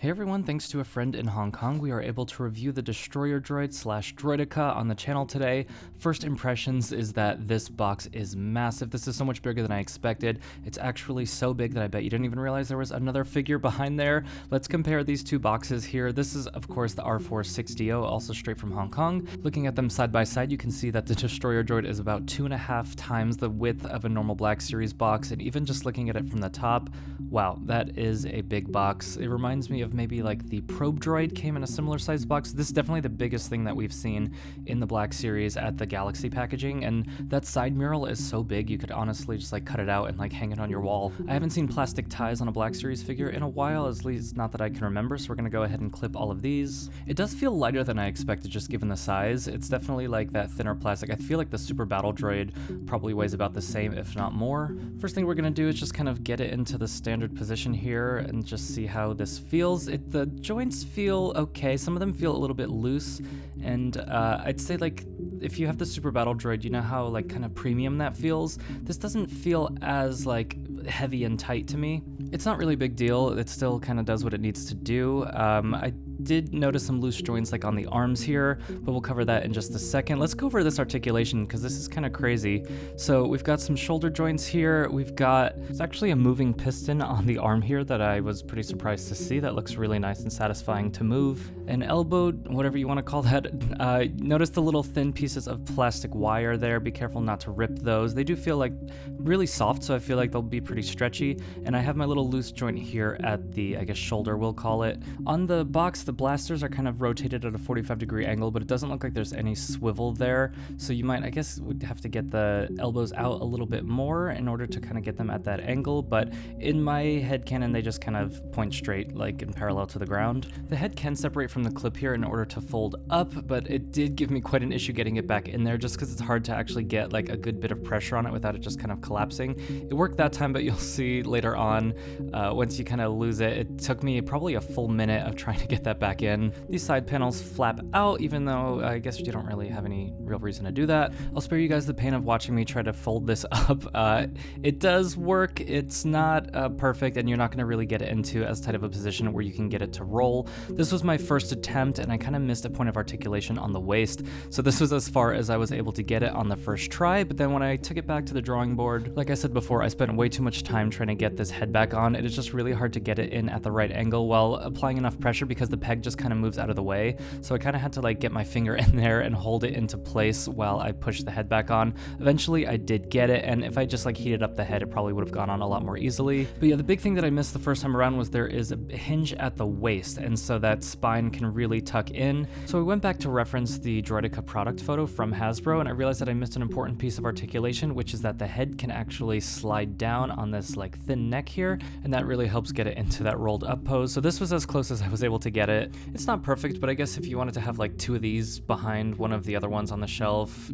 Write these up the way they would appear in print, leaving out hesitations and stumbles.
Hey everyone, thanks to a friend in Hong Kong, we are able to review the Destroyer Droid / Droideka on the channel today. First impressions is that this box is massive. This is so much bigger than I expected. It's actually so big that I bet you didn't even realize there was another figure behind there. Let's compare these two boxes here. This is, of course, the R46DO, also straight from Hong Kong. Looking at them side by side, you can see that the Destroyer Droid is about 2.5 times the width of a normal Black Series box, and even just looking at it from the top, wow, that is a big box. It reminds me of maybe like the Probe Droid came in a similar size box. This is definitely the biggest thing that we've seen in the Black Series at the Galaxy packaging, and that side mural is so big you could honestly just like cut it out and like hang it on your wall. I haven't seen plastic ties on a Black Series figure in a while, at least not that I can remember, so we're gonna go ahead and clip all of these. It does feel lighter than I expected just given the size. It's definitely like that thinner plastic. I feel like the Super Battle Droid probably weighs about the same, if not more. First thing we're gonna do is just kind of get it into the standard position here and just see how this feels. The joints feel okay. Some of them feel a little bit loose, and I'd say like if you have the Super Battle Droid, you know how like kind of premium that feels. This doesn't feel as like heavy and tight to me. It's not really a big deal. It still kind of does what it needs to do. I did notice some loose joints like on the arms here, but we'll cover that in just a second. Let's go over this articulation because this is kind of crazy. So we've got some shoulder joints here. It's actually a moving piston on the arm here that I was pretty surprised to see. That looks really nice and satisfying to move. An elbow, whatever you want to call that. Notice the little thin pieces of plastic wire there. Be careful not to rip those. They do feel like really soft, so I feel like they'll be pretty stretchy. And I have my little loose joint here at the, I guess, shoulder, we'll call it. On the box, the blasters are kind of rotated at a 45-degree angle, but it doesn't look like there's any swivel there. So you might, I guess, would have to get the elbows out a little bit more in order to kind of get them at that angle. But in my headcanon, they just kind of point straight, like in parallel to the ground. The head can separate from the clip here in order to fold up, but it did give me quite an issue getting it back in there just because it's hard to actually get like a good bit of pressure on it without it just kind of collapsing. It worked that time, but you'll see later on, once you kind of lose it, it took me probably a full minute of trying to get that back in. These side panels flap out, even though I guess you don't really have any real reason to do that. I'll spare you guys the pain of watching me try to fold this up. It does work. It's not perfect, and you're not going to really get it into as tight of a position where you can get it to roll. This was my first attempt, and I kind of missed a point of articulation on the waist, so this was as far as I was able to get it on the first try. But then when I took it back to the drawing board, like I said before, I spent way too much time trying to get this head back on. It is just really hard to get it in at the right angle while applying enough pressure because the peg just kind of moves out of the way. So I kind of had to like get my finger in there and hold it into place while I pushed the head back on. Eventually I did get it, and if I just like heated up the head, it probably would have gone on a lot more easily. But yeah, the big thing that I missed the first time around was there is a hinge at the waist, and so that spine can really tuck in. So I went back to reference the Droideka product photo from Hasbro, and I realized that I missed an important piece of articulation, which is that the head can actually slide down on this like thin neck here, and that really helps get it into that rolled up pose. So this was as close as I was able to get it. It's not perfect, but I guess if you wanted to have like two of these behind one of the other ones on the shelf,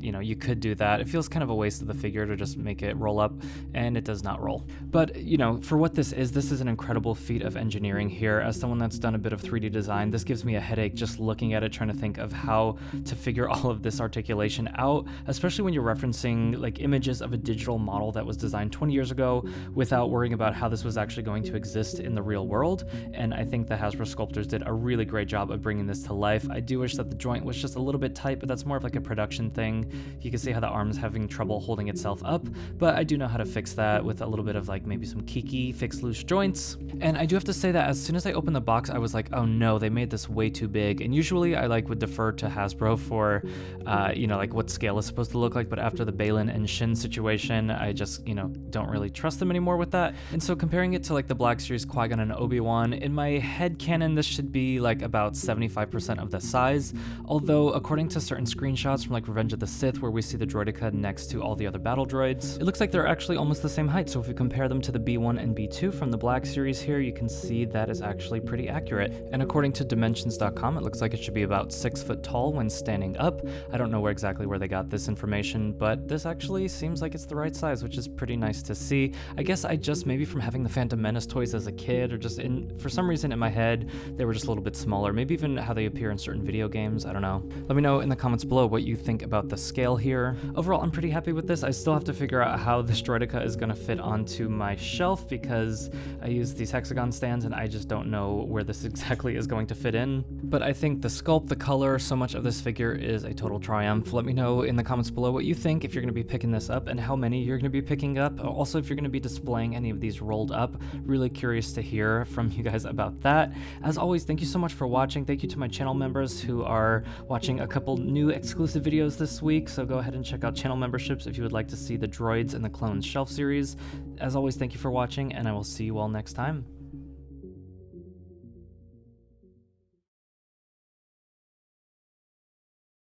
you know, you could do that. It feels kind of a waste of the figure to just make it roll up, and it does not roll. But you know, for what this is an incredible feat of engineering here. As someone that's done a bit of 3D design, this gives me a headache just looking at it, trying to think of how to figure all of this articulation out, especially when you're referencing like images of a digital model that was designed 20 years ago without worrying about how this was actually going to exist in the real world. And I think the Hasbro sculptors did a really great job of bringing this to life. I do wish that the joint was just a little bit tight, but that's more of like a production thing. You can see how the arm's having trouble holding itself up, but I do know how to fix that with a little bit of like maybe some Kiki fix loose joints. And I do have to say that as soon as I opened the box, I was like, oh no, they made this way too big. And usually I like would defer to Hasbro for, you know, like what scale is supposed to look like, but after the Balin and Shin situation, I just, you know, don't really trust them anymore with that. And so comparing it to like the Black Series Qui-Gon and Obi-Wan, in my head canon, this should be like about 75% of the size. Although according to certain screenshots from like Revenge of the Sith, where we see the Droideka next to all the other battle droids, it looks like they're actually almost the same height. So if you compare them to the B1 and B2 from the Black Series here, you can see that is actually pretty accurate. And according to Dimensions.com, it looks like it should be about about 6 foot tall when standing up. I don't know exactly where they got this information, but this actually seems like it's the right size, which is pretty nice to see. I guess I just, maybe from having the Phantom Menace toys as a kid, or just for some reason in my head, they were just a little bit smaller. Maybe even how they appear in certain video games, I don't know. Let me know in the comments below what you think about the scale here. Overall, I'm pretty happy with this. I still have to figure out how this Droideka is going to fit onto my shelf because I use these hexagon stands and I just don't know where this exactly is going to fit in. But I think the sculpt, the color, so much of this figure is a total triumph. Let me know in the comments below what you think, if you're going to be picking this up and how many you're going to be picking up. Also, if you're going to be displaying any of these rolled up. Really curious to hear from you guys about that. As always, thank you so much for watching. Thank you to my channel members who are watching a couple new exclusive videos this week, so go ahead and check out channel memberships if you would like to see the Droids and the Clones shelf series. As always, thank you for watching, and I will see you all next time.